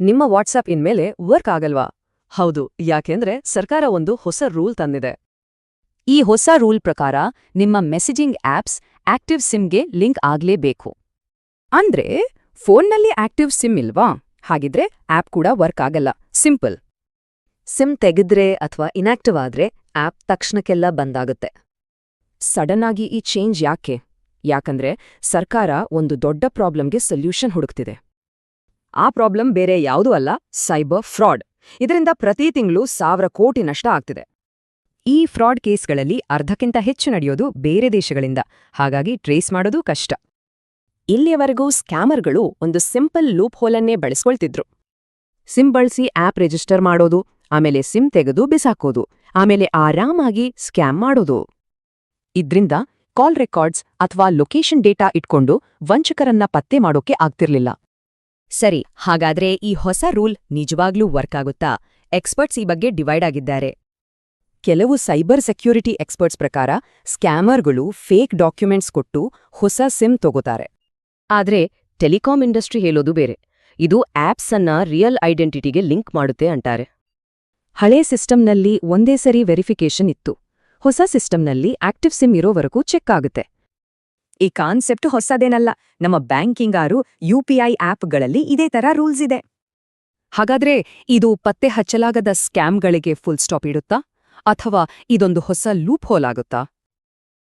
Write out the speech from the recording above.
ನಿಮ್ಮ ವಾಟ್ಸಾಪ್ ಇನ್ಮೇಲೆ ವರ್ಕ್ ಆಗಲ್ವಾ? ಹೌದು, ಯಾಕೆಂದ್ರೆ ಸರ್ಕಾರ ಒಂದು ಹೊಸ ರೂಲ್ ತಂದಿದೆ. ಈ ಹೊಸ ರೂಲ್ ಪ್ರಕಾರ ನಿಮ್ಮ ಮೆಸೇಜಿಂಗ್ ಆಪ್ಸ್ ಆಕ್ಟಿವ್ ಸಿಮ್ಗೆ ಲಿಂಕ್ ಆಗ್ಲೇಬೇಕು. ಅಂದ್ರೆ ಫೋನ್ನಲ್ಲಿ ಆಕ್ಟಿವ್ ಸಿಮ್ ಇಲ್ವಾ? ಹಾಗಿದ್ರೆ ಆಪ್ ಕೂಡ ವರ್ಕ್ ಆಗಲ್ಲ. ಸಿಂಪಲ್. ಸಿಮ್ ತೆಗೆದ್ರೆ ಅಥವಾ ಇನ್ಆಕ್ಟಿವ್ ಆದ್ರೆ ಆಪ್ ತಕ್ಷಣಕ್ಕೆಲ್ಲ ಬಂದಾಗುತ್ತೆ. ಸಡನ್ ಆಗಿ ಈ ಚೇಂಜ್ ಯಾಕೆ? ಯಾಕಂದ್ರೆ ಸರ್ಕಾರ ಒಂದು ದೊಡ್ಡ ಪ್ರಾಬ್ಲಮ್ಗೆ ಸೊಲ್ಯೂಷನ್ ಹುಡುಕ್ತಿದೆ. ಆ ಪ್ರಾಬ್ಲಮ್ ಬೇರೆ ಯಾವುದೂ ಅಲ್ಲ, ಸೈಬರ್ ಫ್ರಾಡ್. ಇದರಿಂದ ಪ್ರತಿ ತಿಂಗಳು 1,000 ಕೋಟಿ ನಷ್ಟ ಆಗ್ತಿದೆ. ಈ ಫ್ರಾಡ್ ಕೇಸ್ಗಳಲ್ಲಿ ಅರ್ಧಕ್ಕಿಂತ ಹೆಚ್ಚು ನಡೆಯೋದು ಬೇರೆ ದೇಶಗಳಿಂದ, ಹಾಗಾಗಿ ಟ್ರೇಸ್ ಮಾಡೋದು ಕಷ್ಟ. ಇಲ್ಲಿಯವರೆಗೂ ಸ್ಕ್ಯಾಮರ್ಗಳು ಒಂದು ಸಿಂಪಲ್ ಲೂಪ್ ಹೋಲನ್ನೇ ಬಳಸ್ಕೊಳ್ತಿದ್ರು. ಸಿಮ್ ಬಳಸಿ ಆಪ್ ರಿಜಿಸ್ಟರ್ ಮಾಡೋದು, ಆಮೇಲೆ ಸಿಮ್ ತೆಗೆದು ಬಿಸಾಕೋದು, ಆಮೇಲೆ ಆರಾಮಾಗಿ ಸ್ಕ್ಯಾಮ್ ಮಾಡೋದು. ಇದ್ರಿಂದ ಕಾಲ್ ರೆಕಾರ್ಡ್ಸ್ ಅಥವಾ ಲೊಕೇಶನ್ ಡೇಟಾ ಇಟ್ಕೊಂಡು ವಂಚಕರನ್ನ ಪತ್ತೆ ಮಾಡೋಕೆ ಆಗ್ತಿರ್ಲಿಲ್ಲ. ಸರಿ, ಹಾಗಾದ್ರೆ ಈ ಹೊಸ ರೂಲ್ ನಿಜವಾಗ್ಲೂ ವರ್ಕ್ ಆಗುತ್ತಾ? ಎಕ್ಸ್ಪರ್ಟ್ಸ್ ಈ ಬಗ್ಗೆ ಡಿವೈಡ್ ಆಗಿದ್ದಾರೆ. ಕೆಲವು ಸೈಬರ್ ಸೆಕ್ಯೂರಿಟಿ ಎಕ್ಸ್ಪರ್ಟ್ಸ್ ಪ್ರಕಾರ ಸ್ಕ್ಯಾಮರ್ಗಳು ಫೇಕ್ ಡಾಕ್ಯುಮೆಂಟ್ಸ್ ಕೊಟ್ಟು ಹೊಸ ಸಿಮ್ ತಗೋತಾರೆ. ಆದ್ರೆ ಟೆಲಿಕಾಂ ಇಂಡಸ್ಟ್ರಿ ಹೇಳೋದು ಬೇರೆ. ಇದು ಆಪ್ಸ್ ಅನ್ನ ರಿಯಲ್ ಐಡೆಂಟಿಟಿಗೆ ಲಿಂಕ್ ಮಾಡುತ್ತೆ ಅಂತಾರೆ. ಹಳೇ ಸಿಸ್ಟಮ್ನಲ್ಲಿ ಒಂದೇ ಸರಿ ವೆರಿಫಿಕೇಷನ್ ಇತ್ತು. ಹೊಸ ಸಿಸ್ಟಮ್ನಲ್ಲಿ ಆಕ್ಟಿವ್ ಸಿಮ್ ಇರೋವರೆಗೂ ಚೆಕ್ ಆಗುತ್ತೆ. ಈ ಕಾನ್ಸೆಪ್ಟ್ ಹೊಸದೇನಲ್ಲ. ನಮ್ಮ ಬ್ಯಾಂಕಿಂಗಾರು UPI ಆಪ್ಗಳಲ್ಲಿ ಇದೇ ತರ ರೂಲ್ಸ್ ಇದೆ. ಹಾಗಾದ್ರೆ ಇದು ಪತ್ತೆ ಹಚ್ಚಲಾಗದ ಸ್ಕ್ಯಾಮ್ಗಳಿಗೆ ಫುಲ್ ಸ್ಟಾಪ್ ಇಡುತ್ತಾ? ಅಥವಾ ಇದೊಂದು ಹೊಸ ಲೂಪ್ ಹೋಲ್ ಆಗುತ್ತಾ?